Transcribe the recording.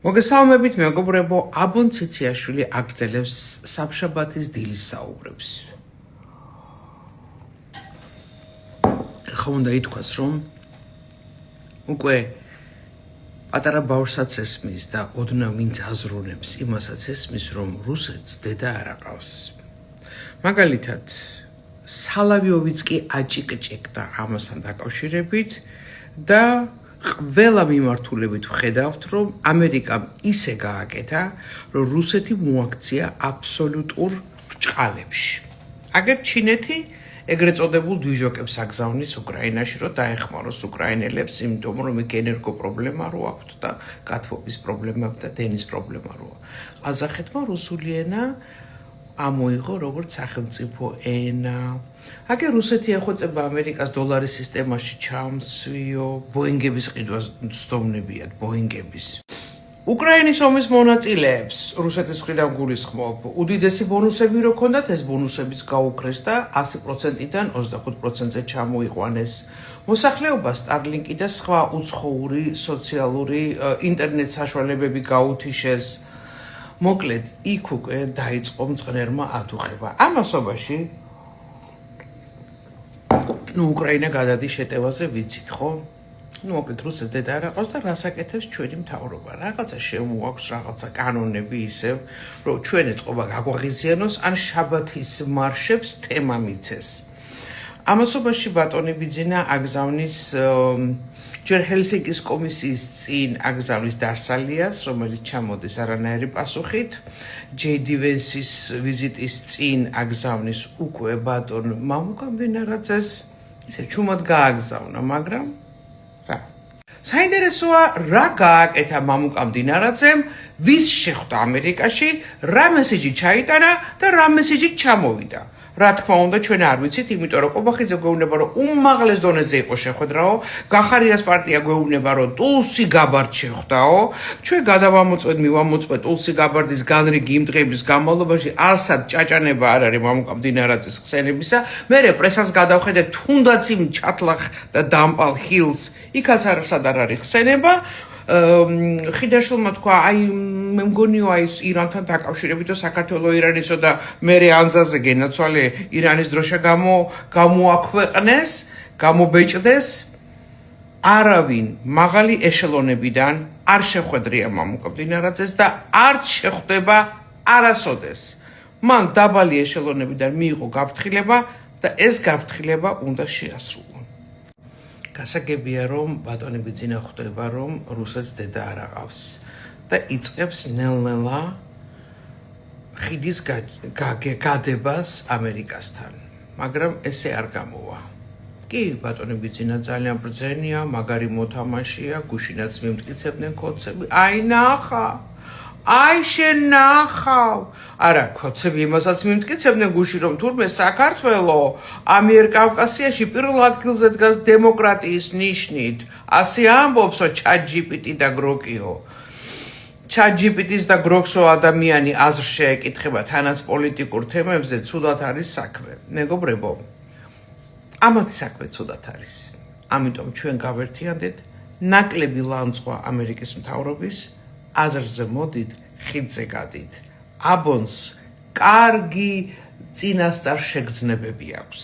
მოგესალმებით მეგობრებო, აბონ ცეციაშვილი აგრძელებს საბშაბათის დილის საუბრებს. ხომ უნდა ითქვას, რომ უკვე პატარა ბავშვსაც ესმის და ოდნავ ვინც აზროვნებს იმასაც ესმის, რომ რუსეთს დედა არ აყავს. მაგალითად, სალავიოვიც კი აჭიკჭეკდა ამასთან დაკავშირებით და ყველა მიმართულებით ვხედავთ, რომ ამერიკამ ისე გააკეთა, რომ რუსეთი მოაქცია აბსოლუტურ ბრჭყალებში. აგერ ჩინეთი ეგრეთ წოდებულ დვიჟოკებს აგზავნის უკრაინაში, რომ დაეხმაროს უკრაინელებს, იმიტომ რომ იქ ენერგო პრობლემა რო აქვთ და გათბობის პრობლემა და დენის პრობლემა როა. ყაზახეთმა რუსული ენა ამოიღო როგორც სახელმწიფო ენა. აგერ რუსეთი ეხვეწება ამერიკას დოლარის სისტემაში ჩამსვიო, ბოინგების ყიდვას სდომნებიათ, ბოინგების. უკრაინის ომის მონაწილეებს რუსეთის მხრიდან გულისხმობ, უდიდესი ბონუსები რო ქონდათ, ეს ბონუსებიც გაუქრეს და 100%-დან 25%-ზე ჩამოიყვანეს. მოსახლეობა Starlink და სხვა უცხოური სოციალური ინტერნეტ საშუალებები გაუთიშეს. მოკლედ, იქ უკვე დაიწყო მწყნერმა ათუხება. ამასობაში უკრაინა გადადის შეტევაზე, ვიცით, ხო? მოკლედ, რუსეთს დედა არ აყავს და რას აკეთებს ჩვენი მთავრობა. რაღაცა შემოაქვს, რაღაცა კანონები ისევ, რომ ჩვენ ეწყობა გაგვაღიზიანოს, ან შაბათის მარშებს თემა მიცეს. ამასობაში ბატონი ბიძინა აგზავნის ჯერ ჰელსინკის კომისიის წინ აგზავნის დარსალიას, რომელიც ჩამოდის არანაირი პასუხით. JD Vance-ის ვიზიტის წინ აგზავნის უკვე ბატონ მამუკა მდინარაძეს, ისე ჩუმად გააგზავნა, მაგრამ რა. საინტერესოა, რა გააკეთა მამუკა მდინარაძემ, ვის შეხვდა ამერიკაში, რა მესიჯი ჩაიტანა და რა მესიჯი ჩამოვიდა. რა თქმა უნდა, ჩვენ არ ვიცით, იმიტომ რომ ყობახიძე გვეუბნება, რომ უმაღლეს დონეზე იყო შეხვედრაო, გახარიას პარტია გვეუბნება, რომ ტულსი გაბარდ შეხვდაო, ჩვენ გადავამოწმეთ, მივამოწმეთ ტულსი გაბარდის განრიგი იმ დღეების განმავლობაში არსად ჭაჭანება არ არის მამუკა მდინარაძის ხსენებისა, მერე პრესას გადავხედეთ, თუნდაც იმ ჩათლახ და დამპალ ჰილს, იქაც არსად არ არის ხსენება. ხიდაშვილმა თქვა, აი მე მგონიო აი ირანთან დაკავშირებით და საქართველო-ირანისო და მერე ანძაზე გენაცვალე ირანის დროშა გამოაქვეყნეს, გამობეჭდეს. არავინ მაღალი ეშელონებიდან არ შეხვედრია მამუკა მდინარაძეს და არ შეხვდება არასოდეს. მან დაბალი ეშელონებიდან მიიღო გაფრთხილება და ეს გაფრთხილება უნდა შეასრულოს. გასაგებია, რომ ბატონი ბიძინა ხვდება, რომ რუსეთს დედა არ აყავს და იწყებს ნელ-ნელა ხიდის გადებას ამერიკასთან. მაგრამ ესე არ გამოვა. კი, ბატონი ბიძინა ძალიან ბრძენია, მაგარი მოთამაშეა, გუშინაც მიმტკიცებდნენ კოცები. აი ნახა. აი შენ ნახავ. არა, კოცები იმასაც მიმტკიცებდნენ გუში, რომ თურმე საქართველო ამიერკავკასიაში პირველ ადგილზე დგას დემოკრატიის ნიშნით. ასე ამბობსო ChatGPT და Grok-იო. ChatGPT-ს და Grok-სო ადამიანი აზრს შეეკითხება თანაც პოლიტიკურ თემებზე, ცუდად არის საქმე. მეგობრებო, ამათი საქმე ცუდად არის. ამიტომ ჩვენ გავერთიანდეთ, ნაკლები ლანძღვა ამერიკის მთავრობის, აზრზე მოდით, ხიდზე გადით. აბონს კარგი წინასწარ შეგრძნებები აქვს.